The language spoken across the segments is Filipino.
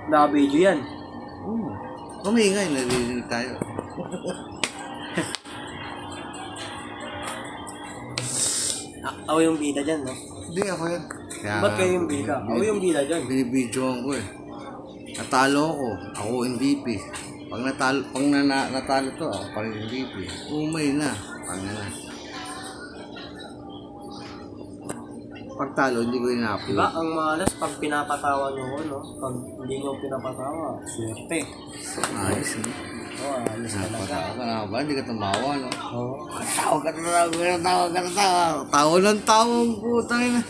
Naka-video yan. Oo. Kumingay, narinig tayo. Ako yung bida dyan, no? Hindi, ako yan. Kaya, Ba't kayo yung bida? Ako yung bida dyan. binibidyoan ko eh. Natalo ako. Ako MVP. Pag natalo to, ako pa rin MVP. Umay na. Pangina. Pag talo, hindi ko ina-upload. Diba, ang malas pag pinapatawa nyo ko, no? Pag hindi nyo pinapatawa, swerte. Ayos, no? Oo, ayos talaga. Napatawa ka na ba? Hindi ka tumawa, no? Oo. Tawa ka na tawa. Tawa ng tawa ang putang ina.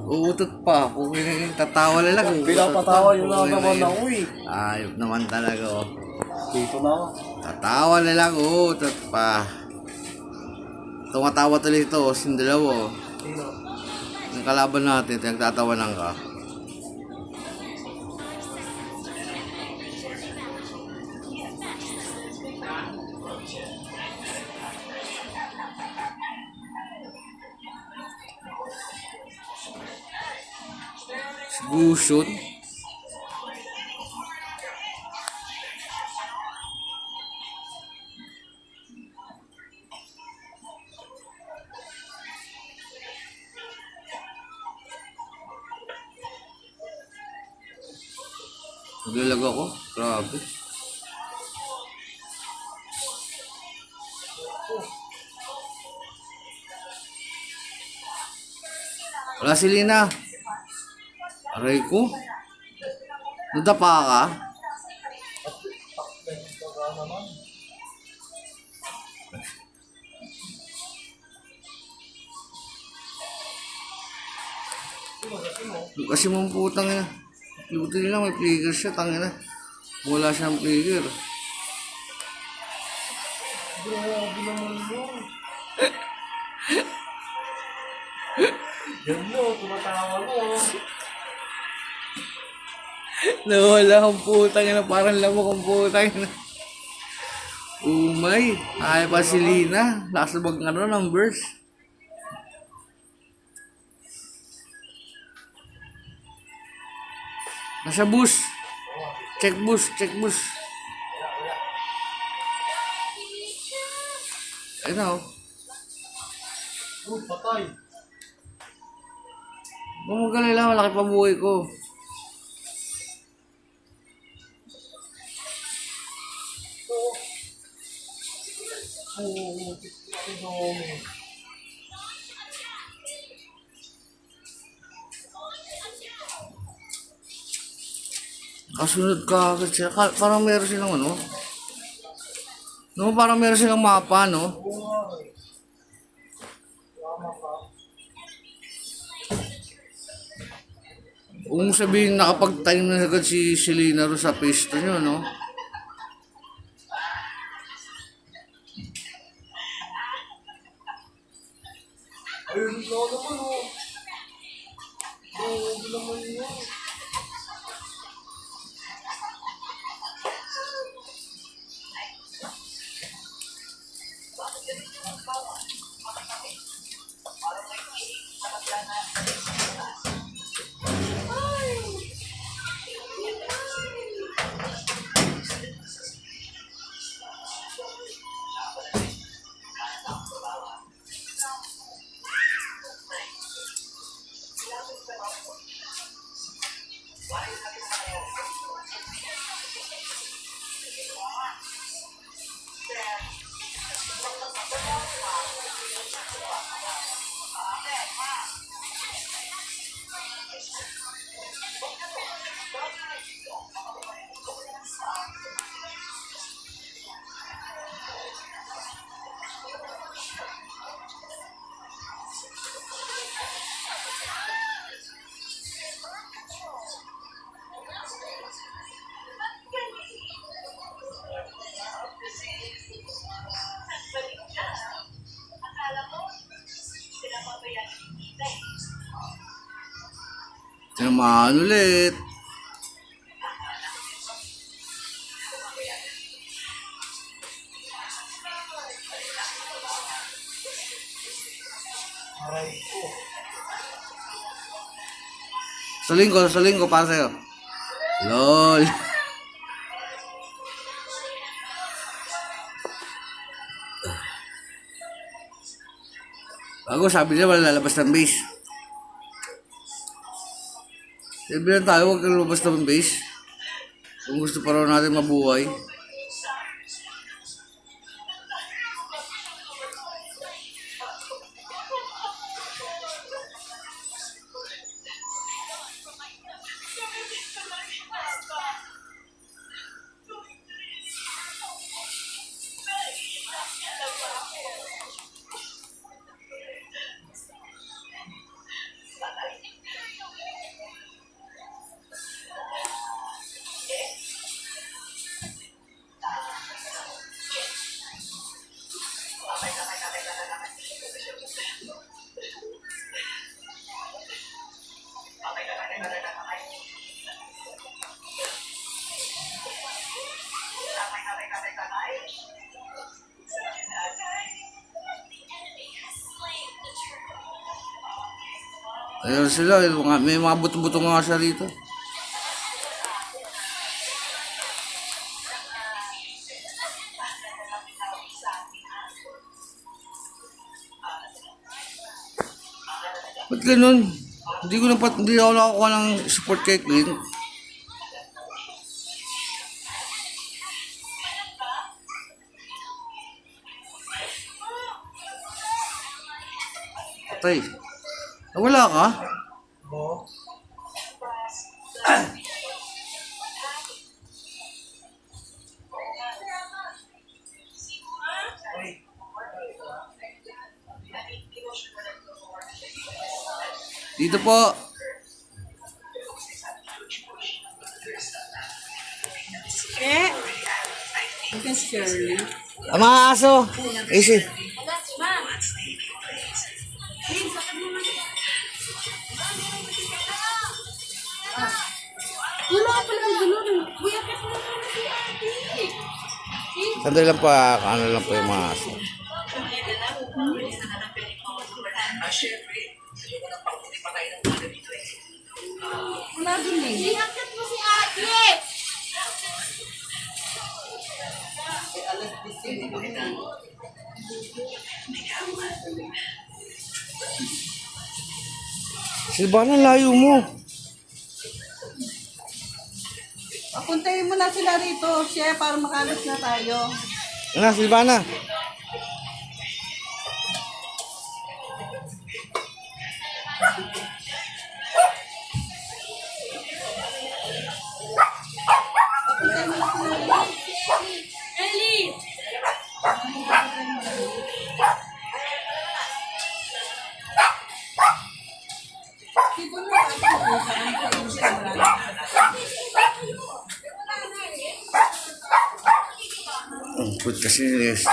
Uutot pa. Kung tatawa na lang. Pinapatawa yung naman ako eh. Ayop naman talaga, oh. Dito na ako. Tatawa na lang, uutot pa. Tumatawa tuloy ito, sindalawa, oh. Sino? Ang kalaban natin, nagtatawanan ka. Gusot. Naglalag ako. Grabe. Wala si Lina. Aray ko. Nadapa ka? Kasi mong putang ina. Luto nila may figure siya, tangina. Wala siyang figure. Grabe naman yun. Yan mo, tumatawa mo. Nawala ang putang ina, parang lamok ang putang ina. Umay, ay pa si Lina. Last bag ano ng verse. Nasa bus. Check bus, check bus. Ayun na, oh. Patay. Bumugalala, malaki pa buhay ko. Kasunod ka agad siya. Parang meron silang ano. No, parang meron silang mapa, no? Kung sabihin nakapag-time na agad si Selena ro sa pista nyo, no? Ayun na naman oh. Grabe naman yun. Tinamaan ulit. Aray ko. Sa linggo para sa'yo. LOL. Ako sabi niya wala lalabas ng base. Sabi lang tayo, huwag kang lumabas ng base. Kung gusto pa raw natin mabuhay. Ayun sila, may mga buto-buto nga siya rito. Ba't ganun? Hindi ako nakakuha ng support kay Clint. Patay. Wala ka? Oo. Dito po. Shirley. Ang mga aso. Easy. Wala ka pala ng gulo. Kuya, kasi naman si ate. Sandali lang po, ano lang po yung mga aso. Wala din eh. Iangkat mo si ate. Silvana, layo mo. Puntayin mo na sila rito, Chef, para makalas na tayo. Ano, Silvana? Ellie! Ang put kasi yes.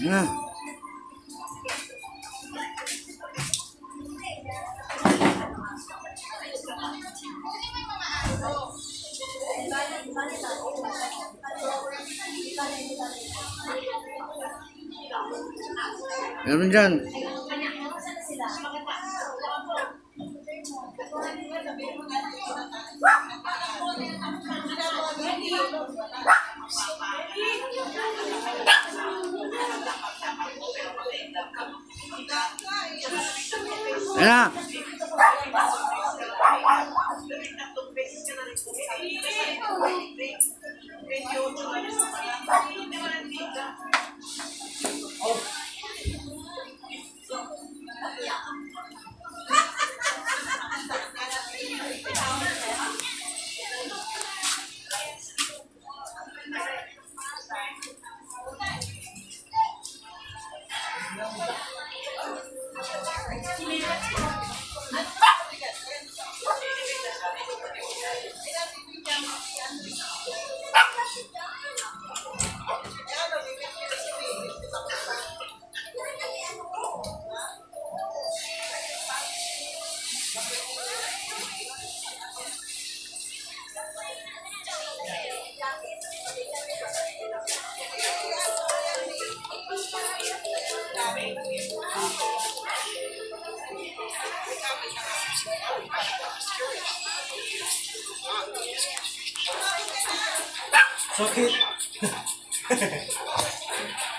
Na. Meron dyan. Ayan na. Sakit.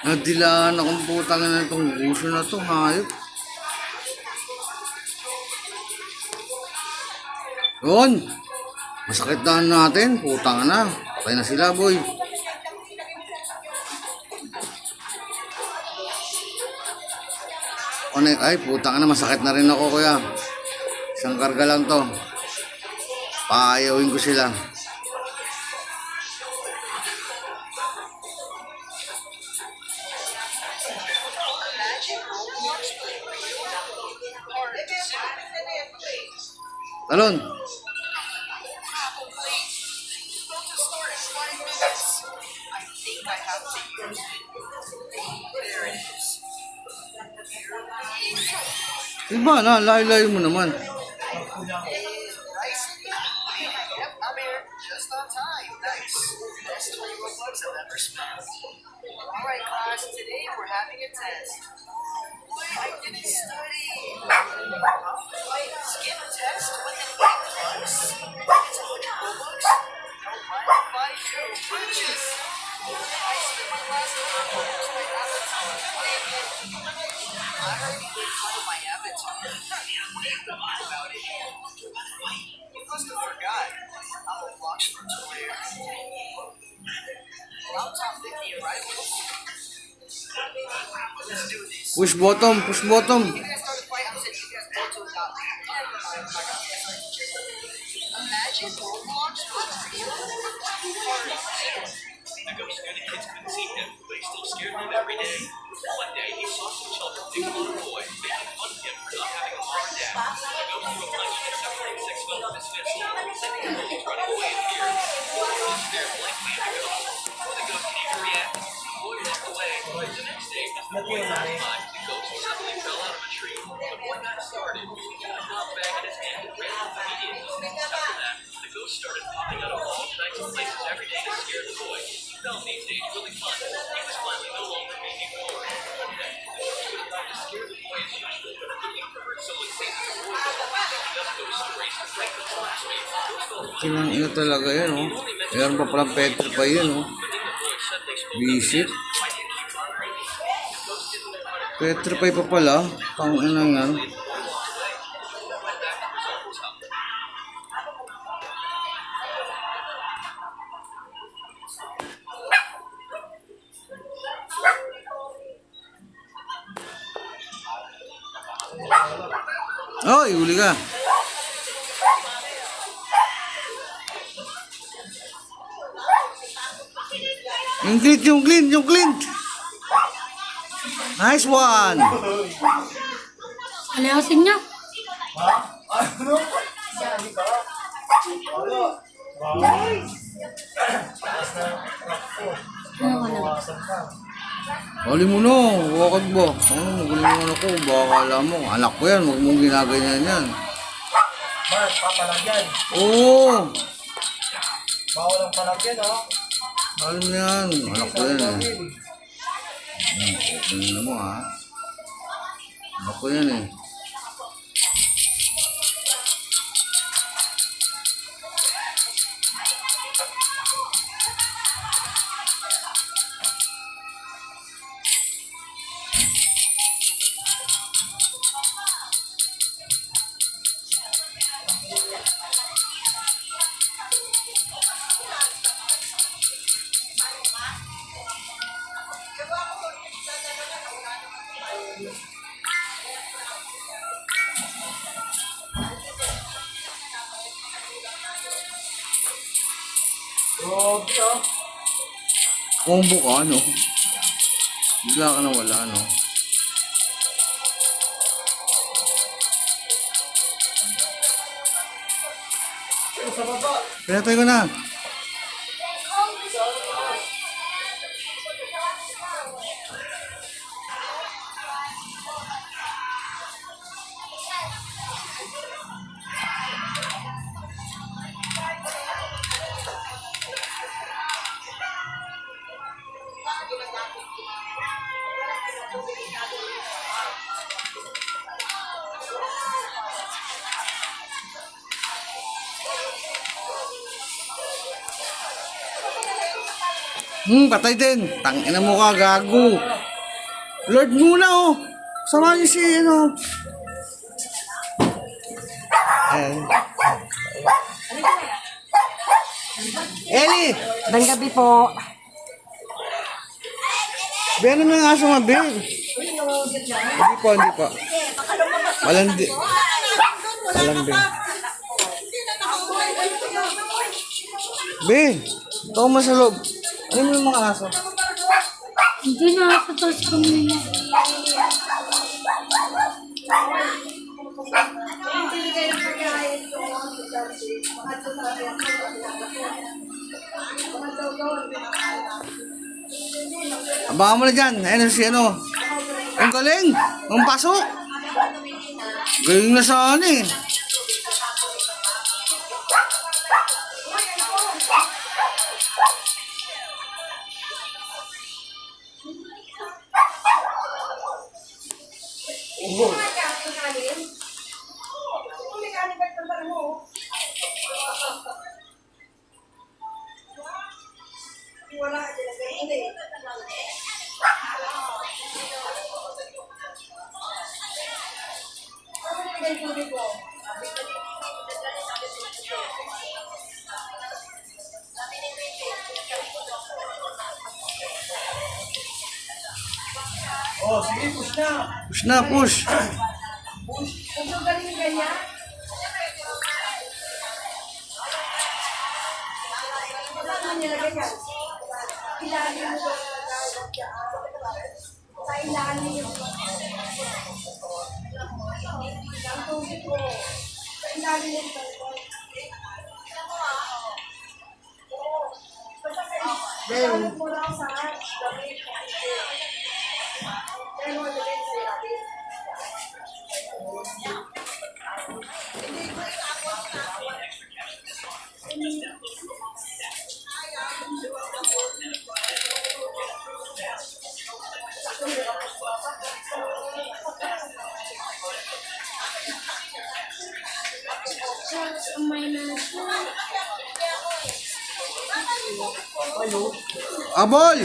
Nadilaan akong putang na itong gusto na to, hayop. Yun! Masakit daan natin, putang na. Patay na sila, boy. Ay, putang na, masakit na rin ako, kuya. Isang karga lang to. Paayawin ko sila. Talon! Diba na, layo-layo mo naman. Yep, I'm here just on time. Nice. Best 21 bucks I've ever spent. All right, class. Today we're having a test. Wait, I didn't study. Skip test with an 8 bucks. It's 100 bucks. Don't mind if I do. Purchase. I spent my last $100 on my avatar. I already made fun of my avatar. What do you think about it? You must have forgot. I'm a Bloxford player. I'm top 50 in rifles. Let's do this. Push bottom, push bottom. You guys start a fight, I'm sending you guys both to a doctor. Never mind, I got this. Imagine Roblox was real. The ghost knew the kids couldn't see him, but he still scared them every day. One day, he saw some children picking on a boy, making fun of him for not having a mom or dad. The ghost threw a punch and separated 6 foot with his fist, sending the bullies running away in fear. The boy stared blankly at the ghost. Before the ghost could even react, the boy walked away. The next day, as the boy passed by, the ghost suddenly fell out of a tree. The boy got started, he got a dog bag in his hand and ran off immediately. After that, the ghost started popping out of all kinds of places every day to scare the boy. He found these days really fun. He was finally no longer making war. One day, the ghost would have tried to scare the boy as usual, but he heard someone say that the boy was picking up ghosts to race to fight with his classmates. Kinang ino talaga yan, oh. Meron pa palang Petro pa yun, oh. Visit. Petrify pa pala. Tangina yan. Oy, huli ka. Yung Clint. Nice one. Alayasin niya. Ano ka lang? Huli mo no, wakad ba? Ano, magaling naman ako. Baka alam mo, anak ko yan, huwag mong ginaganyan yan. Mark, papalagyan. Oo, Bawal ang palagyan, ha? alam mo yan, anak ko yan eh. Ano mo ha? Anak ko yan eh. Grabe, ha? Combo ka, no? Bigla ka na wala, no? Sa baba. Pinatay ko na. Patay din. Tangina mo ka, gago. Lord muna, oh. Sama niyo si, ano. Ayan. Ellie! Magandang gabi po. Be, ano na nga aso nga, be? Hindi po, hindi po. Malandi. Malandi. Be, ito ko sa loob. Ano mo yung mga aso? Hindi nakakatas kami. Abangan mo na dyan. Ayun si ano. Ang galing. Ang pasok. Galing na sa ano eh. Oh, sige, push na. Push na, push. Abol!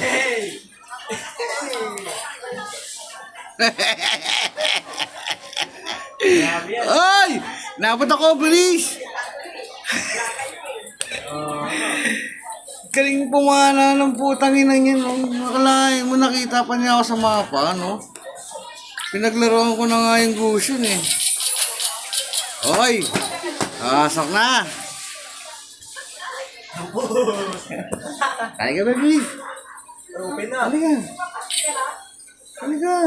Ay! Napot ako, bilis! Galing pumana ng putang inang yan. Nakalain mo, nakita pa niya ako sa mapa, no? Pinaglaruan ko na nga yung gusion, eh. Oy! Pasok na! Halika, baby! Open na. Halika! Halika!